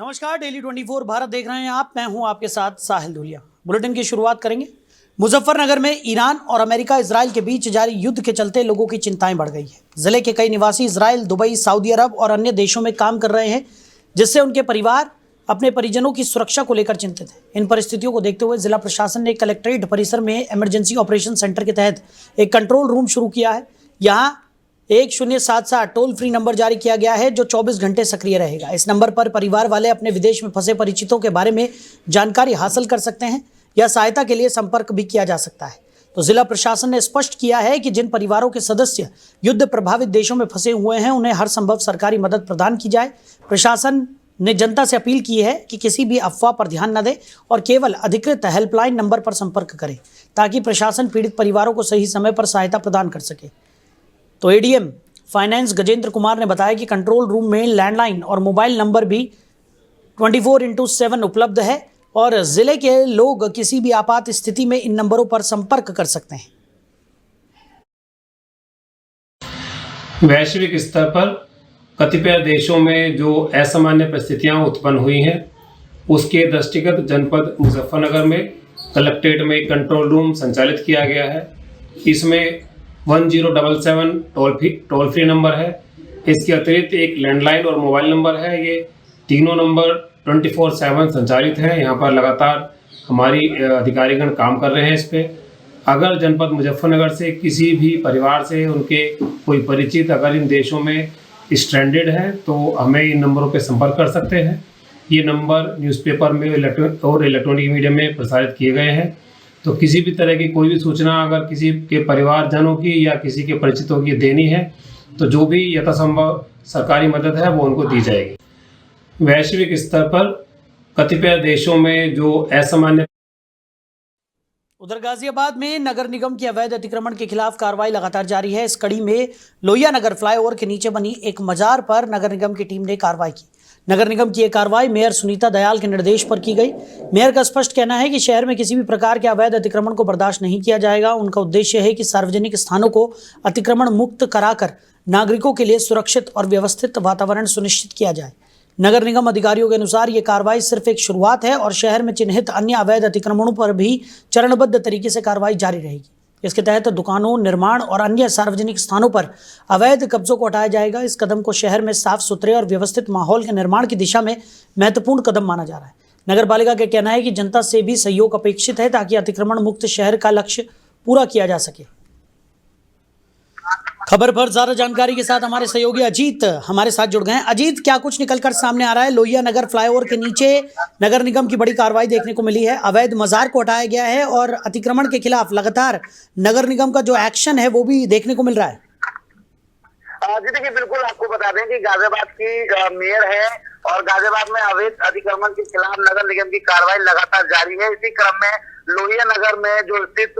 नमस्कार, डेली 24 भारत देख रहे हैं आप। मैं हूं आपके साथ साहिल धुलिया। बुलेटिन की शुरुआत करेंगे। मुजफ्फरनगर में ईरान और अमेरिका इजराइल के बीच जारी युद्ध के चलते लोगों की चिंताएं बढ़ गई है। जिले के कई निवासी इजराइल, दुबई, सऊदी अरब और अन्य देशों में काम कर रहे हैं, जिससे उनके परिवार अपने परिजनों की सुरक्षा को लेकर चिंतित है। इन परिस्थितियों को देखते हुए जिला प्रशासन ने कलेक्ट्रेट परिसर में इमरजेंसी ऑपरेशन सेंटर के तहत एक कंट्रोल रूम शुरू किया है। यहाँ 1077 टोल फ्री नंबर जारी किया गया है, जो 24 घंटे सक्रिय रहेगा। इस नंबर पर परिवार वाले अपने विदेश में फंसे परिचितों के बारे में जानकारी हासिल कर सकते हैं या सहायता के लिए संपर्क भी किया जा सकता है। तो जिला प्रशासन ने स्पष्ट किया है कि जिन परिवारों के सदस्य युद्ध प्रभावित देशों में फंसे हुए हैं, उन्हें हर संभव सरकारी मदद प्रदान की जाए। प्रशासन ने जनता से अपील की है कि किसी भी अफवाह पर ध्यान न दें और केवल अधिकृत हेल्पलाइन नंबर पर संपर्क करें, ताकि प्रशासन पीड़ित परिवारों को सही समय पर सहायता प्रदान कर सके। तो एडीएम फाइनेंस गजेंद्र कुमार ने बताया कि कंट्रोल रूम में लैंडलाइन और मोबाइल नंबर भी 24/7 उपलब्ध है और जिले के लोग किसी भी आपात स्थिति में इन नंबरों पर संपर्क कर सकते हैं। वैश्विक स्तर पर कतिपय देशों में जो असामान्य परिस्थितियां उत्पन्न हुई हैं, उसके दृष्टिगत जनपद मुजफ्फरनगर में कलेक्ट्रेट में एक कंट्रोल रूम संचालित किया गया है। इसमें 1077 टोल फ्री नंबर है। इसके अतिरिक्त एक लैंडलाइन और मोबाइल नंबर है। ये तीनों नंबर 24/7 संचालित हैं। यहाँ पर लगातार हमारी अधिकारीगण काम कर रहे हैं इस पे। अगर जनपद मुजफ्फरनगर से किसी भी परिवार से उनके कोई परिचित अगर इन देशों में स्ट्रैंडेड है, तो हमें इन नंबरों पे संपर्क कर सकते हैं। ये नंबर न्यूज़पेपर में और इलेक्ट्रॉनिक मीडिया में प्रसारित किए गए हैं। तो किसी भी तरह की कोई भी सूचना अगर किसी के परिवारजनों की या किसी के परिचितों की देनी है, तो जो भी यथासंभव सरकारी मदद है वो उनको दी जाएगी। वैश्विक स्तर पर कतिपय देशों में जो असामान्य। उधर गाजियाबाद में नगर निगम की अवैध अतिक्रमण के खिलाफ कार्रवाई लगातार जारी है। इस कड़ी में लोहिया नगर फ्लाईओवर के नीचे बनी एक मजार पर नगर निगम की टीम ने कार्रवाई की। नगर निगम की यह कार्रवाई मेयर सुनीता दयाल के निर्देश पर की गई। मेयर का स्पष्ट कहना है कि शहर में किसी भी प्रकार के अवैध अतिक्रमण को बर्दाश्त नहीं किया जाएगा। उनका उद्देश्य है कि सार्वजनिक स्थानों को अतिक्रमण मुक्त कराकर नागरिकों के लिए सुरक्षित और व्यवस्थित वातावरण सुनिश्चित किया जाए। नगर निगम अधिकारियों के अनुसार ये कार्रवाई सिर्फ एक शुरुआत है और शहर में चिन्हित अन्य अवैध अतिक्रमणों पर भी चरणबद्ध तरीके से कार्रवाई जारी रहेगी। इसके तहत दुकानों, निर्माण और अन्य सार्वजनिक स्थानों पर अवैध कब्जों को हटाया जाएगा। इस कदम को शहर में साफ सुथरे और व्यवस्थित माहौल के निर्माण की दिशा में महत्वपूर्ण कदम माना जा रहा है। नगर पालिका का कहना है कि जनता से भी सहयोग अपेक्षित है, ताकि अतिक्रमण मुक्त शहर का लक्ष्य पूरा किया जा सके। खबर पर ज्यादा जानकारी के साथ हमारे सहयोगी अजीत हमारे साथ जुड़ गए हैं। अजीत, क्या कुछ निकलकर सामने आ रहा है? लोहिया नगर फ्लाईओवर के नीचे नगर निगम की बड़ी कार्रवाई देखने को मिली है। अवैध मजार को हटाया गया है और अतिक्रमण के खिलाफ लगातार नगर निगम का जो एक्शन है वो भी देखने को मिल रहा है। जी देखिए, बिल्कुल आपको बता दें कि गाजियाबाद की मेयर है और गाजियाबाद में अवैध अतिक्रमण के खिलाफ नगर निगम की कार्रवाई लगातार जारी है। इसी क्रम में लोहिया नगर में जो स्थित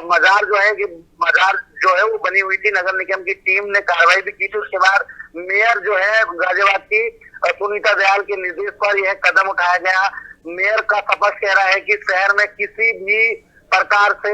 मजार जो है वो बनी हुई थी, नगर निगम की टीम ने कार्रवाई भी की थी। उसके बाद मेयर जो है गाजियाबाद की सुनीता दयाल के निर्देश पर यह कदम उठाया गया। मेयर का स्पष्ट कह रहा है कि शहर में किसी भी प्रकार से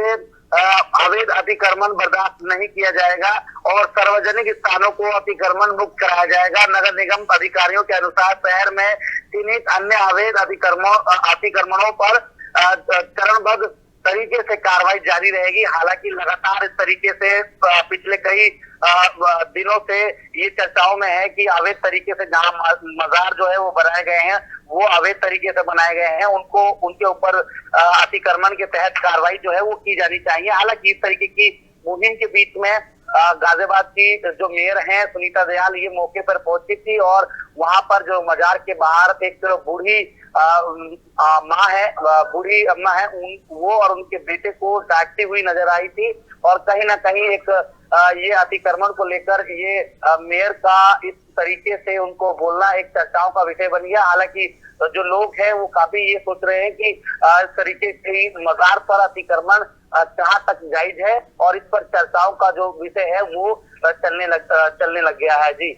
अवैध अतिक्रमण बर्दाश्त नहीं किया जाएगा और सार्वजनिक स्थानों को अतिक्रमण मुक्त कराया जाएगा। नगर निगम अधिकारियों के अनुसार शहर में चिन्हित अन्य अवैध अतिक्रमणों पर चरणबद्ध तरीके से कार्रवाई जारी रहेगी। हालांकि लगातार इस तरीके से पिछले कई दिनों से ये चर्चाओं में है कि अवैध तरीके से जहां मजार जो है वो बनाए गए हैं, वो अवैध तरीके से बनाए गए हैं, उनको उनके ऊपर अतिक्रमण के तहत कार्रवाई जो है वो की जानी चाहिए। हालांकि इस तरीके की मुहिम के बीच में गाजियाबाद की जो मेयर हैं सुनीता दयाल, ये मौके पर पहुंची थी और वहां पर जो मजार के बाहर एक बूढ़ी माँ है, बूढ़ी अम्मा है, वो और उनके बेटे को डांटती हुई नजर आई थी और कहीं ना कहीं एक ये अतिक्रमण को लेकर ये मेयर का इस तरीके से उनको बोलना एक चर्चाओं का विषय बन गया। हालांकि जो लोग हैं वो काफी ये सोच रहे हैं कि इस तरीके की मजार पर अतिक्रमण कहाँ तक जायज है और इस पर चर्चाओं का जो विषय है वो चलने लग गया है। जी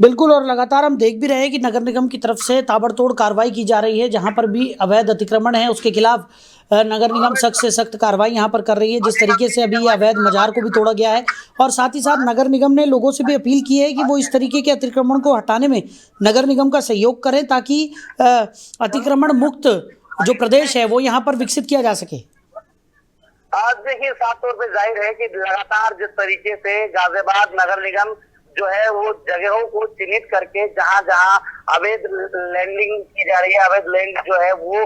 बिल्कुल, और लगातार हम देख भी रहे हैं कि नगर निगम की तरफ से ताबड़तोड़ कार्रवाई की जा रही है। जहां पर भी अवैध अतिक्रमण है उसके खिलाफ नगर निगम सख्त से सख्त कार्रवाई यहां पर कर रही है। जिस तरीके से अभी अवैध मजार को भी तोड़ा गया है, और साथ ही साथ नगर निगम ने लोगों से भी अपील की है कि वो इस तरीके के अतिक्रमण को हटाने में नगर निगम का सहयोग करें, ताकि अतिक्रमण मुक्त जो प्रदेश है वो यहाँ पर विकसित किया जा सके। आज देखिए, साफ तौर पे जाहिर है कि लगातार जिस तरीके से गाजियाबाद नगर निगम जो है वो जगहों को चिन्हित करके जहां जहां अवैध लैंडिंग की जा रही है, अवैध लैंड जो है वो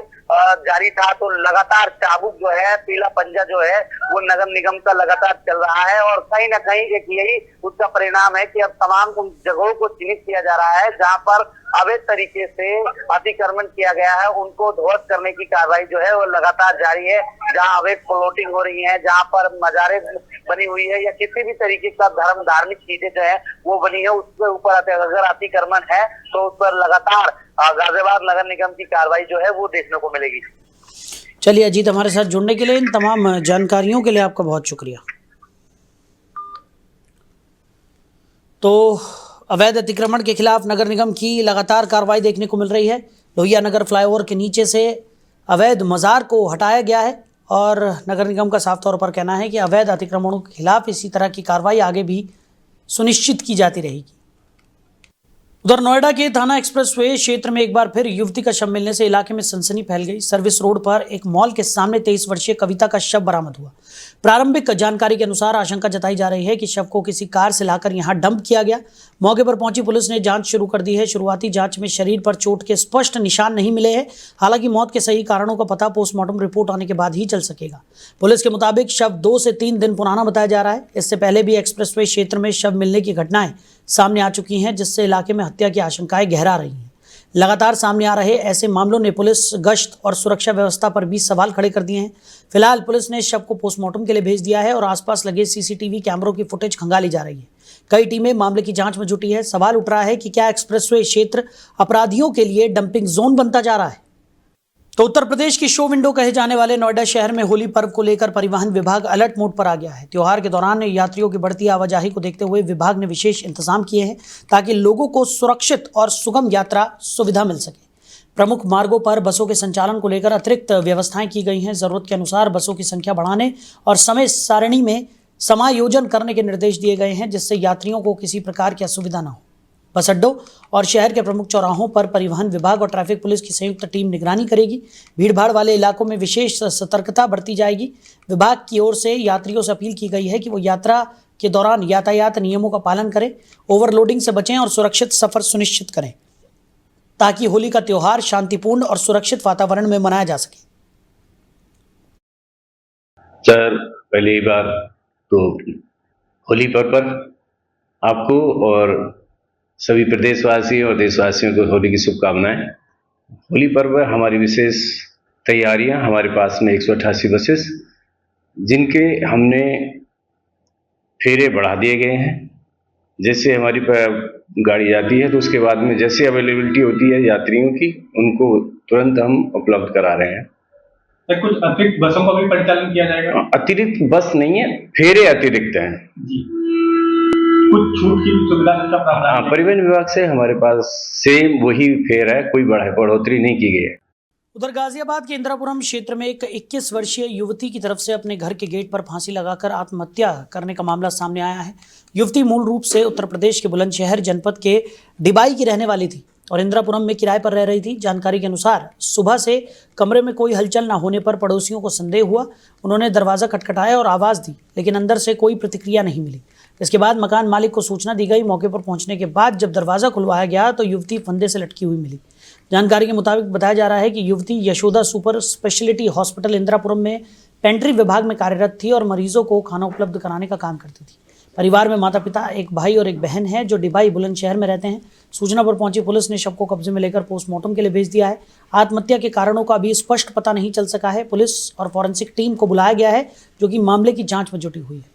जारी था, तो लगातार चाबुक जो है, पीला पंजा जो है वो नगर निगम का लगातार चल रहा है। और कहीं ना कहीं एक यही उसका परिणाम है कि अब तमाम उन जगहों को चिन्हित किया जा रहा है जहां पर अवैध तरीके से अतिक्रमण किया गया है, उनको ध्वस्त करने की कार्रवाई जो है वो लगातार जारी है। जहां अवैध प्लॉटिंग हो रही है, जहां पर मजारें बनी हुई है या किसी भी तरीके का धार्मिक चीजें जो है वो बनी है, उसके ऊपर अगर अतिक्रमण है तो उस पर लगातार गाजियाबाद नगर निगम की कार्रवाई जो है वो देखने को मिलेगी। चलिए अजीत, हमारे साथ जुड़ने के लिए, इन तमाम जानकारियों के लिए आपका बहुत शुक्रिया। तो अवैध अतिक्रमण के खिलाफ नगर निगम की लगातार कार्रवाई देखने को मिल रही है। लोहिया नगर फ्लाईओवर के नीचे से अवैध मजार को हटाया गया है, और नगर निगम का साफ तौर पर कहना है कि अवैध अतिक्रमणों के खिलाफ इसी तरह की कार्रवाई आगे भी सुनिश्चित की जाती रहेगी। उधर नोएडा के थाना एक्सप्रेसवे क्षेत्र में एक बार फिर युवती का शव मिलने से इलाके में सनसनी फैल गई। सर्विस रोड पर एक मॉल के सामने 23 वर्षीय कविता का शव बरामद हुआ। प्रारंभिक जानकारी के अनुसार आशंका जताई जा रही है कि शव को किसी कार से लाकर यहां डंप किया गया। मौके पर पहुंची पुलिस ने जांच शुरू कर दी है। शुरुआती जांच में शरीर पर चोट के स्पष्ट निशान नहीं मिले हैं। हालांकि मौत के सही कारणों का पता पोस्टमार्टम रिपोर्ट आने के बाद ही चल सकेगा। पुलिस के मुताबिक शव 2 से 3 दिन पुराना बताया जा रहा है। इससे पहले भी एक्सप्रेसवे क्षेत्र में शव मिलने की घटनाएं सामने आ चुकी हैं, जिससे इलाके में हत्या की आशंकाएं गहरा रही हैं। लगातार सामने आ रहे ऐसे मामलों ने पुलिस गश्त और सुरक्षा व्यवस्था पर भी सवाल खड़े कर दिए हैं। फिलहाल पुलिस ने शव को पोस्टमार्टम के लिए भेज दिया है और आसपास लगे सीसीटीवी कैमरों की फुटेज खंगाली जा रही है। कई टीमें मामले की जांच में जुटी है। सवाल उठ रहा है कि क्या एक्सप्रेसवे क्षेत्र अपराधियों के लिए डंपिंग जोन बनता जा रहा है। तो उत्तर प्रदेश की शो विंडो कहे जाने वाले नोएडा शहर में होली पर्व को लेकर परिवहन विभाग अलर्ट मोड पर आ गया है। त्योहार के दौरान यात्रियों की बढ़ती आवाजाही को देखते हुए विभाग ने विशेष इंतजाम किए हैं, ताकि लोगों को सुरक्षित और सुगम यात्रा सुविधा मिल सके। प्रमुख मार्गों पर बसों के संचालन को लेकर अतिरिक्त व्यवस्थाएं की गई हैं। जरूरत के अनुसार बसों की संख्या बढ़ाने और समय सारणी में समायोजन करने के निर्देश दिए गए हैं, जिससे यात्रियों को किसी प्रकार की असुविधा न हो। बस अड्डों और शहर के प्रमुख चौराहों पर परिवहन विभाग और ट्रैफिक पुलिस की संयुक्त टीम निगरानी करेगी। भीड़भाड़ वाले इलाकों में विशेष सतर्कता बरती जाएगी। विभाग की ओर से यात्रियों से अपील की गई है कि वो यात्रा के दौरान यातायात नियमों का पालन करें, ओवरलोडिंग से बचें और सुरक्षित सफर सुनिश्चित करें, ताकि होली का त्योहार शांतिपूर्ण और सुरक्षित वातावरण में मनाया जा सके। सर, पहली बार तो होली पर्व पर आपको और सभी प्रदेशवासियों और देशवासियों को होली की शुभकामनाएं। होली पर्व पर हमारी विशेष तैयारियां, हमारे पास में 188 बसेस जिनके हमने फेरे बढ़ा दिए गए हैं। जैसे हमारी गाड़ी जाती है तो उसके बाद में जैसे अवेलेबिलिटी होती है यात्रियों की, उनको तुरंत हम उपलब्ध करा रहे हैं। तो कुछ अतिरिक्त बसों का भी परिचालन किया जाएगा? अतिरिक्त बस नहीं है, फेरे अतिरिक्त हैं जी। कुछ छूट की सुविधा का प्रावधान? हाँ, परिवहन विभाग से हमारे पास सेम वही फेयर है, कोई बढ़ोतरी नहीं की गई है। उधर गाजियाबाद के इंदिरापुरम क्षेत्र में एक 21 वर्षीय युवती की तरफ से अपने घर के गेट पर फांसी लगाकर आत्महत्या करने का मामला सामने आया है। युवती मूल रूप से उत्तर प्रदेश के बुलंदशहर जनपद के डिबाई की रहने वाली थी और इंदिरापुरम में किराए पर रह रही थी। जानकारी के अनुसार सुबह से कमरे में कोई हलचल न होने पर पड़ोसियों को संदेह हुआ। उन्होंने दरवाज़ा खटखटाया और आवाज़ दी, लेकिन अंदर से कोई प्रतिक्रिया नहीं मिली। इसके बाद मकान मालिक को सूचना दी गई। मौके पर पहुंचने के बाद जब दरवाज़ा खुलवाया गया तो युवती फंदे से लटकी हुई मिली। जानकारी के मुताबिक बताया जा रहा है कि युवती Yashoda super speciality hospital Indirapuram में पेंट्री विभाग में कार्यरत थी और मरीजों को खाना उपलब्ध कराने का काम करती थी। परिवार में माता पिता, एक भाई और एक बहन है जो डिबाई बुलंदशहर में रहते हैं। सूचना पर पहुंची पुलिस ने शव को कब्जे में लेकर पोस्टमार्टम के लिए भेज दिया है। आत्महत्या के कारणों का अभी स्पष्ट पता नहीं चल सका है। पुलिस और फॉरेंसिक टीम को बुलाया गया है, जो कि मामले की जांच में जुटी हुई है।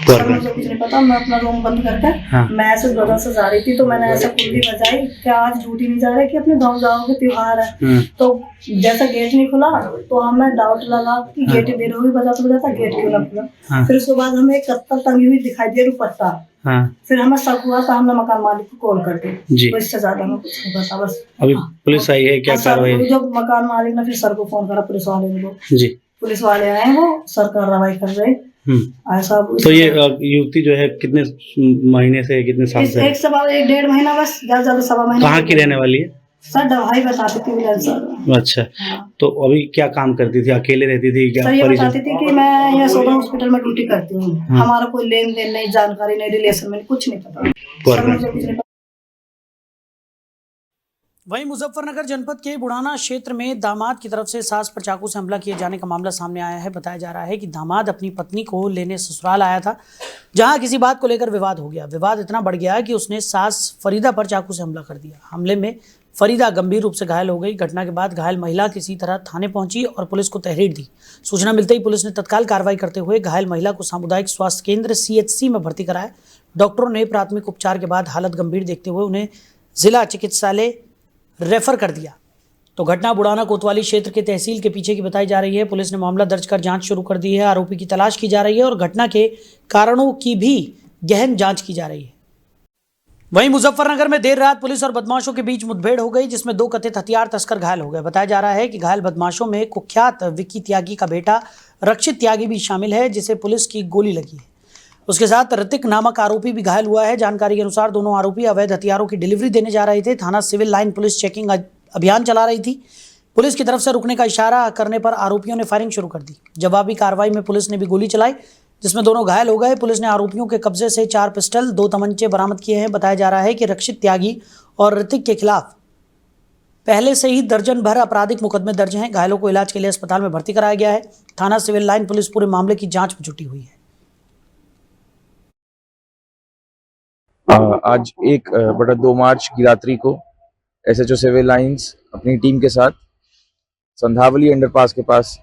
सर मुझे कुछ नहीं पता, मैं अपना रूम बंद करके मैं ऐसे बदल से जा रही थी, तो मैंने ऐसा कुंडी बजाई कि आज ड्यूटी नहीं जा रही कि अपने गाँव जाओगे, त्योहार है। तो जैसा गेट नहीं खुला तो हमें डाउट लगा कि गेट देर होगी, बजाता गेट क्यों ना खुला। फिर उसके बाद हमें एक कत्तल टंगी हुई दिखाई दे दुपट्टा। फिर हमें शक हुआ तो हमने मकान मालिक को कॉल कर दी। तो इससे ज्यादा हमें कुछ नहीं पता। बस अभी पुलिस आई है, क्या कार्रवाई? जब मकान मालिक ने फिर सर को फोन करा, पुलिस वाले को जी, पुलिस वाले आए, वो सर कार्रवाई कर रहे। ऐसा तो ये युवती जो है कितने महीने से, कितने साल से? एक 1.5 महीना, बस ज्यादा 1.25 महीना। कहाँ की रहने वाली है? सर दवाई बताती थी सर। अच्छा, तो अभी क्या काम करती थी? अकेले रहती थी क्या? सर ये बताती थी कि मैं यहाँ सोडा हॉस्पिटल में ड्यूटी करती हूँ, हमारा कोई लेन देन नहीं, जानकारी नहीं, रिलेशन में कुछ नहीं पता। सर मुझे कुछ नहीं पता। वहीं मुजफ्फरनगर जनपद के बुढ़ाना क्षेत्र में दामाद की तरफ से सास पर चाकू से हमला किए जाने का मामला सामने आया है। बताया जा रहा है कि दामाद अपनी पत्नी को लेने ससुराल आया था, जहां किसी बात को लेकर विवाद हो गया। विवाद इतना बढ़ गया कि उसने सास फरीदा पर चाकू से हमला कर दिया। हमले में फरीदा गंभीर रूप से घायल हो गई। घटना के बाद घायल महिला किसी तरह थाने पहुंची और पुलिस को तहरीर दी। सूचना मिलते ही पुलिस ने तत्काल कार्रवाई करते हुए घायल महिला को सामुदायिक स्वास्थ्य केंद्र CHC में भर्ती कराया। डॉक्टरों ने प्राथमिक उपचार के बाद हालत गंभीर देखते हुए उन्हें जिला चिकित्सालय रेफर कर दिया। तो घटना बुढ़ाना कोतवाली क्षेत्र के तहसील के पीछे की बताई जा रही है। पुलिस ने मामला दर्ज कर जांच शुरू कर दी है। आरोपी की तलाश की जा रही है और घटना के कारणों की भी गहन जांच की जा रही है। वहीं मुजफ्फरनगर में देर रात पुलिस और बदमाशों के बीच मुठभेड़ हो गई, जिसमें 2 कथित हथियार तस्कर घायल हो गए। बताया जा रहा है कि घायल बदमाशों में कुख्यात विक्की त्यागी का बेटा रक्षित त्यागी भी शामिल है, जिसे पुलिस की गोली लगी है। उसके साथ ऋतिक नामक आरोपी भी घायल हुआ है। जानकारी के अनुसार दोनों आरोपी अवैध हथियारों की डिलीवरी देने जा रहे थे। थाना सिविल लाइन पुलिस चेकिंग अभियान चला रही थी। पुलिस की तरफ से रुकने का इशारा करने पर आरोपियों ने फायरिंग शुरू कर दी। जवाबी कार्रवाई में पुलिस ने भी गोली चलाई, जिसमें दोनों घायल हो गए। पुलिस ने आरोपियों के कब्जे से 4 पिस्टल, 2 तमंचे बरामद किए हैं। बताया जा रहा है कि रक्षित त्यागी और ऋतिक के खिलाफ पहले से ही दर्जन भर आपराधिक मुकदमे दर्ज हैं। घायलों को इलाज के लिए अस्पताल में भर्ती कराया गया है। थाना सिविल लाइन पुलिस पूरे मामले की जांच में जुटी हुई है। आज 1/2 मार्च की रात्रि को SHO सिविल लाइंस अपनी टीम के साथ संधावली अंडरपास के पास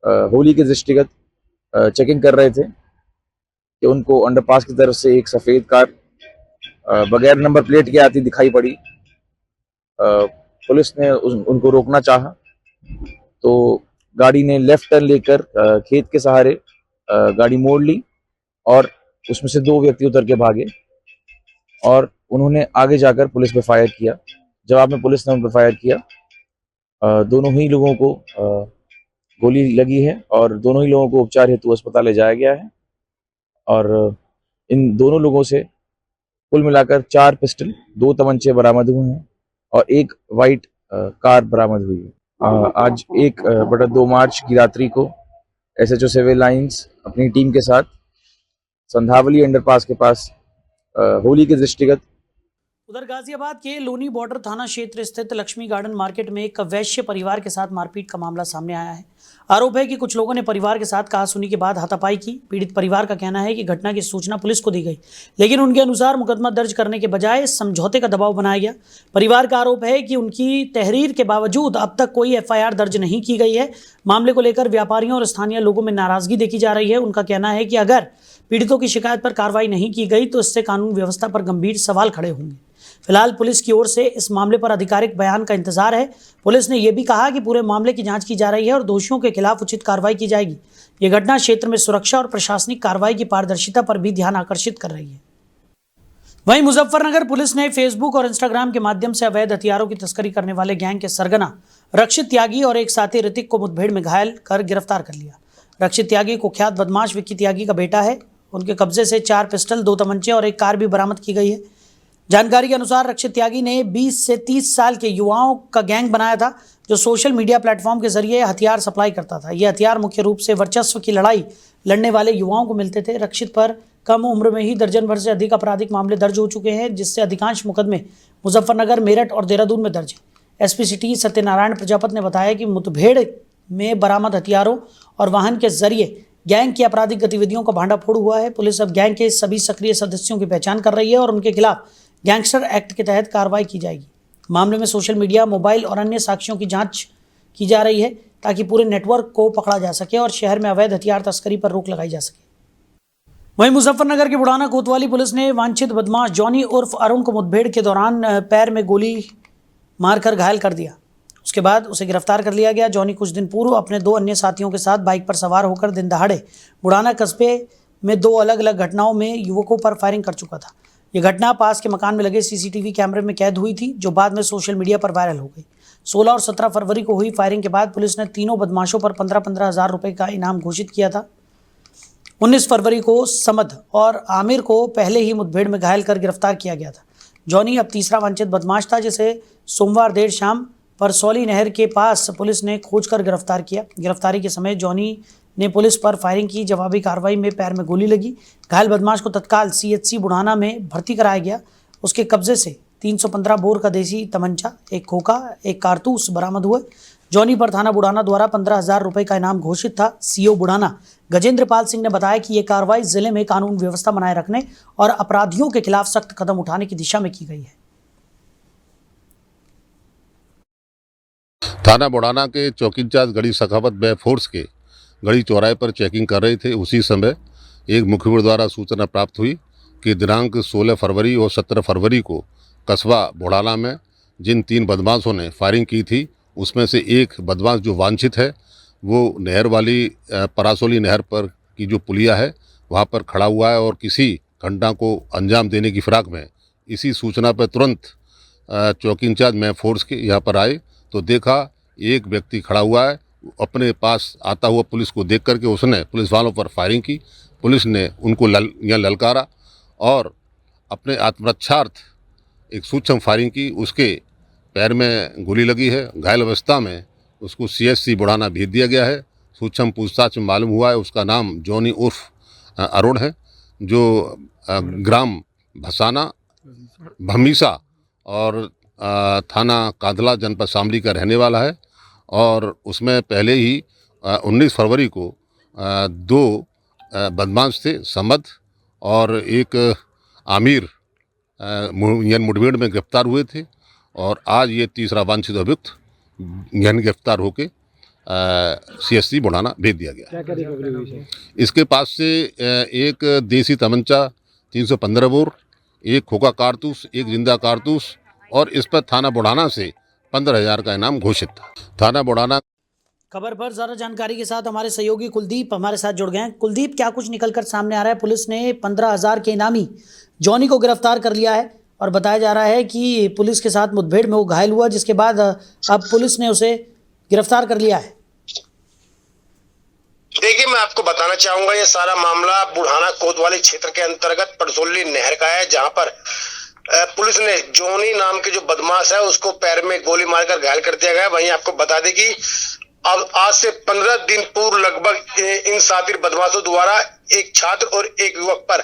होली के दृष्टिगत चेकिंग कर रहे थे कि उनको अंडरपास की तरफ से एक सफ़ेद कार बगैर नंबर प्लेट के आती दिखाई पड़ी। पुलिस ने उनको रोकना चाहा तो गाड़ी ने लेफ्ट टर्न लेकर खेत के सहारे गाड़ी मोड़ ली और उसमें से 2 व्यक्ति उतर के भागे और उन्होंने आगे जाकर पुलिस पे फायर किया। जवाब में पुलिस ने उन पर फायर किया। दोनों ही लोगों को गोली लगी है और दोनों ही लोगों को उपचार हेतु अस्पताल ले जाया गया है और इन दोनों लोगों से कुल मिलाकर 4 पिस्टल, 2 तमंचे बरामद हुए हैं और 1 वाइट कार बरामद हुई है। आज 1/2 मार्च की रात्रि को SHO सिविल लाइंस अपनी टीम के साथ संधावली अंडरपास के पास होली के दृष्टिगत उधर गाजियाबाद के लोनी बॉर्डर थाना क्षेत्र स्थित लक्ष्मी गार्डन मार्केट में एक वैश्य परिवार के साथ मारपीट का मामला सामने आया है। आरोप है कि कुछ लोगों ने परिवार के साथ कहासुनी के बाद हाथापाई की। पीड़ित परिवार का कहना है कि घटना की सूचना पुलिस को दी गई, लेकिन उनके अनुसार मुकदमा दर्ज करने के बजाय समझौते का दबाव बनाया गया। परिवार का आरोप है कि उनकी तहरीर के बावजूद अब तक कोई FIR दर्ज नहीं की गई है। मामले को लेकर व्यापारियों और स्थानीय लोगों में नाराजगी देखी जा रही है। उनका कहना है कि अगर पीड़ितों की शिकायत पर कार्रवाई नहीं की गई तो इससे कानून व्यवस्था पर गंभीर सवाल खड़े होंगे। फिलहाल पुलिस की ओर से इस मामले पर आधिकारिक बयान का इंतजार है। पुलिस ने यह भी कहा कि पूरे मामले की जांच की जा रही है और दोषियों के खिलाफ उचित कार्रवाई की जाएगी। ये घटना क्षेत्र में सुरक्षा और प्रशासनिक कार्रवाई की पारदर्शिता पर भी ध्यान आकर्षित कर रही है। वहीं मुजफ्फरनगर पुलिस ने फेसबुक और इंस्टाग्राम के माध्यम से अवैध हथियारों की तस्करी करने वाले गैंग के सरगना रक्षित त्यागी और एक साथी ऋतिक को मुठभेड़ में घायल कर गिरफ्तार कर लिया। रक्षित त्यागी कुख्यात बदमाश विक्की त्यागी का बेटा है। उनके कब्जे से 4 पिस्टल, 2 तमंचे और 1 कार भी बरामद की गई है। जानकारी के अनुसार रक्षित त्यागी ने 20 से 30 साल के युवाओं का गैंग बनाया था, जो सोशल मीडिया प्लेटफॉर्म के जरिए हथियार सप्लाई करता था। ये हथियार मुख्य रूप से वर्चस्व की लड़ाई लड़ने वाले युवाओं को मिलते थे। रक्षित पर कम उम्र में ही दर्जन भर से अधिक आपराधिक मामले दर्ज हो चुके हैं, जिससे अधिकांश मुकदमे मुजफ्फरनगर, मेरठ और देहरादून में दर्ज हैं। SP सिटी सत्यनारायण प्रजापत ने बताया कि मुठभेड़ में बरामद हथियारों और वाहन के जरिए गैंग की आपराधिक गतिविधियों का भांडाफोड़ हुआ है। पुलिस अब गैंग के सभी सक्रिय सदस्यों की पहचान कर रही है और उनके खिलाफ गैंगस्टर एक्ट के तहत कार्रवाई की जाएगी। मामले में सोशल मीडिया, मोबाइल और अन्य साक्ष्यों की जांच की जा रही है ताकि पूरे नेटवर्क को पकड़ा जा सके और शहर में अवैध हथियार तस्करी पर रोक लगाई जा सके। वहीं मुजफ्फरनगर के बुढ़ाना कोतवाली पुलिस ने वांछित बदमाश जॉनी उर्फ अरुण को मुठभेड़ के दौरान पैर में गोली मारकर घायल कर दिया। उसके बाद उसे गिरफ्तार कर लिया गया। जॉनी कुछ दिन पूर्व अपने 2 अन्य साथियों के साथ बाइक पर सवार होकर दिन दहाड़े बुढ़ाना कस्बे में 2 अलग अलग घटनाओं में युवकों पर फायरिंग कर चुका था। ये घटना पास के मकान में लगे सीसीटीवी कैमरे में कैद हुई थी, जो बाद में सोशल मीडिया पर वायरल हो गई। 16 और 17 फरवरी को हुई फायरिंग के बाद पुलिस ने तीनों बदमाशों पर 15-15 हज़ार रुपये का इनाम घोषित किया था। 19 फरवरी को समद और आमिर को पहले ही मुठभेड़ में घायल कर गिरफ्तार किया गया था। जॉनी अब तीसरा वांछित बदमाश था, जिसे सोमवार देर शाम परसौली नहर के पास पुलिस ने खोजकर गिरफ्तार किया। गिरफ्तारी के समय जॉनी ने पुलिस पर फायरिंग की। जवाबी कार्रवाई में पैर में गोली लगी। घायल बदमाश को तत्काल CHC बुढ़ाना में भर्ती कराया गया। उसके कब्जे से 315 बोर का देसी तमंचा, 1 खोखा, 1 कारतूस बरामद हुए। जॉनी पर थाना बुढ़ाना द्वारा 15,000 रुपये का इनाम घोषित था। CO बुढ़ाना गजेंद्र पाल सिंह ने बताया कि ये कार्रवाई जिले में कानून व्यवस्था बनाए रखने और अपराधियों के खिलाफ सख्त कदम उठाने की दिशा में की गई है। थाना बुढ़ाना के चौकी इंचार्ज गढ़ी सखावत बै फोर्स के गढ़ी चौराहे पर चेकिंग कर रहे थे। उसी समय एक मुखबिर द्वारा सूचना प्राप्त हुई कि दिनांक 16 फरवरी और 17 फरवरी को कस्बा बुढ़ाना में जिन 3 बदमाशों ने फायरिंग की थी, उसमें से एक बदमाश जो वांछित है वो नहर वाली परासोली नहर पर की जो पुलिया है वहाँ पर खड़ा हुआ है और किसी घटना को अंजाम देने की फिराक में इसी सूचना पर तुरंत चौकी इंचार्ज मैं फोर्स के यहाँ पर आए तो देखा एक व्यक्ति खड़ा हुआ है। अपने पास आता हुआ पुलिस को देख करके उसने पुलिस वालों पर फायरिंग की। पुलिस ने उनको यहाँ ललकारा और अपने आत्मरक्षार्थ एक सूक्ष्म फायरिंग की। उसके पैर में गोली लगी है। घायल अवस्था में उसको CHC बुढ़ाना भेज दिया गया है। सूक्ष्म पूछताछ में मालूम हुआ है उसका नाम जॉनी उर्फ अरुण है, जो ग्राम भसाना भमीसा और थाना कांधला जनपद शामली का रहने वाला है। और उसमें पहले ही 19 फरवरी को 2 बदमाश थे, समद और एक आमिर मुठभेड़ में गिरफ्तार हुए थे और आज ये तीसरा वांछित अभियुक्त गिरफ्तार होकर CHC बुढ़ाना भेज दिया गया। क्या रिकवरी हुई है? इसके पास से एक देसी तमंचा 315 बोर, 1 खोखा कारतूस, 1 जिंदा कारतूस और इस पर थाना बुढ़ाना से 15,000 का इनाम घोषित था। थाना बुढ़ाना खबर पर ज़्यादा जानकारी के साथ हमारे सहयोगी कुलदीप हमारे साथ जुड़ गए हैं। कुलदीप, क्या कुछ निकलकर सामने आ रहा है? पुलिस ने 15,000 के इनामी जॉनी को गिरफ्तार कर लिया है और बताया जा रहा है कि पुलिस के साथ मुठभेड़ में वो घायल हुआ, जिसके बाद अब पुलिस ने उसे गिरफ्तार कर लिया है। देखिए, मैं आपको बताना चाहूंगा ये सारा मामला बुढ़ाना कोतवाली क्षेत्र के अंतर्गत परसौली नहर का है, जहां पर पुलिस ने जॉनी नाम के जो बदमाश है उसको पैर में गोली मारकर घायल कर दिया गया। वहीं आपको बता दें कि अब आज से 15 दिन पूर्व लगभग इन शातिर बदमाशों द्वारा एक छात्र और एक युवक पर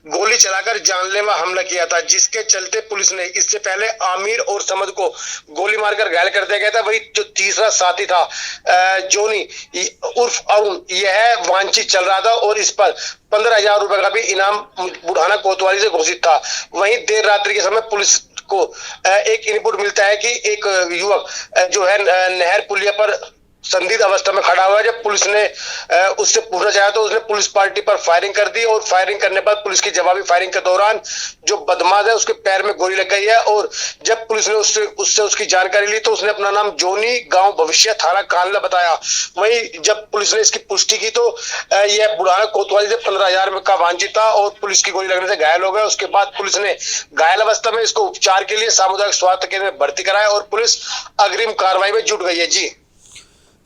गोली चलाकर जानलेवा हमला किया था, जिसके चलते पुलिस ने इससे पहले आमिर और समद को गोली मारकर घायल कर दिया गया था। वही जो तीसरा साथी था जॉनी उर्फ अरुण, यह वांछित चल रहा था और इस पर 15,000 रुपए का भी इनाम बुढ़ाना कोतवाली से घोषित था। वहीं देर रात्रि के समय पुलिस को एक इनपुट मिलता है कि एक युवक जो है नहर पुलिया पर संदिग्ध अवस्था में खड़ा हुआ है। जब पुलिस ने उससे पूछना चाहा तो उसने पुलिस पार्टी पर फायरिंग कर दी और फायरिंग करने पर पुलिस की जवाबी फायरिंग के दौरान जो बदमाश है उसके पैर में गोली लग गई है। और जब पुलिस ने उससे उसकी जानकारी ली तो उसने अपना नाम जॉनी, गांव भविष्य, थाना कांधला बताया। वहीं जब पुलिस ने इसकी पुष्टि की तो यह बुढ़ाना कोतवाली से 15,000 का वांछित था और पुलिस की गोली लगने से घायल हो गया। उसके बाद पुलिस ने घायल अवस्था में इसको उपचार के लिए सामुदायिक स्वास्थ्य केंद्र में भर्ती कराया और पुलिस अग्रिम कार्रवाई में जुट गई है। जी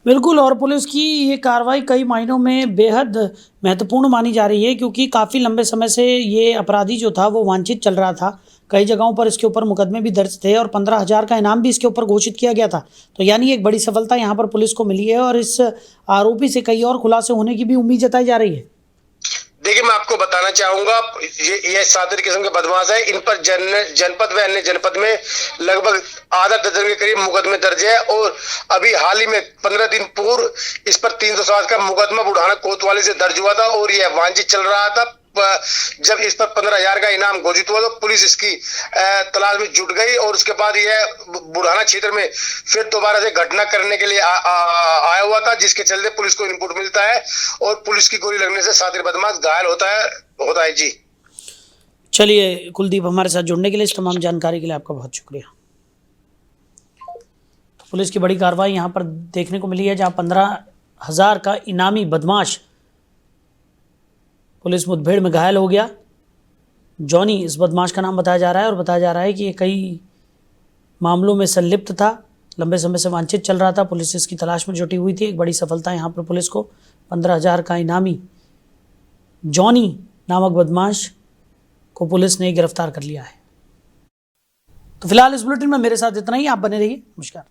बिल्कुल, और पुलिस की ये कार्रवाई कई मायनों में बेहद महत्वपूर्ण मानी जा रही है, क्योंकि काफ़ी लंबे समय से ये अपराधी जो था वो वांछित चल रहा था। कई जगहों पर इसके ऊपर मुकदमे भी दर्ज थे और 15,000 का इनाम भी इसके ऊपर घोषित किया गया था। तो यानी एक बड़ी सफलता यहाँ पर पुलिस को मिली है और इस आरोपी से कई और खुलासे होने की भी उम्मीद जताई जा रही है। देखिए, मैं आपको बताना चाहूंगा ये सादर किस्म के बदमाश है। इन पर जनपद व अन्य जनपद में लगभग आधा दर्जन के करीब मुकदमे दर्ज है और अभी हाल ही में 15 दिन पूर्व इस पर 307 का मुकदमा बुढ़ाना कोतवाली से दर्ज हुआ था और यह वांछित चल रहा था। जब इस पर 15,000 का इनाम घोषित हुआ तो पुलिस इसकी तलाश में जुट गई और उसके बाद यह बुढ़ाना क्षेत्र में फिर दोबारा से घटना करने के लिए आया हुआ था, जिसके चलते पुलिस को इनपुट मिलता है और पुलिस की गोली लगने से शातिर बदमाश घायल होता है जी। चलिए कुलदीप, हमारे साथ जुड़ने के लिए, इस तमाम जानकारी के लिए आपका बहुत शुक्रिया। पुलिस की बड़ी कार्रवाई यहाँ पर देखने को मिली है, जहाँ 15,000 का इनामी बदमाश पुलिस मुठभेड़ में घायल हो गया। जॉनी इस बदमाश का नाम बताया जा रहा है और बताया जा रहा है कि ये कई मामलों में संलिप्त था, लंबे समय से वांछित चल रहा था। पुलिस इसकी तलाश में जुटी हुई थी। एक बड़ी सफलता यहाँ पर पुलिस को 15,000 का इनामी जॉनी नामक बदमाश को पुलिस ने गिरफ्तार कर लिया है। तो फिलहाल इस बुलेटिन में मेरे साथ इतना ही। आप बने रहिए। नमस्कार।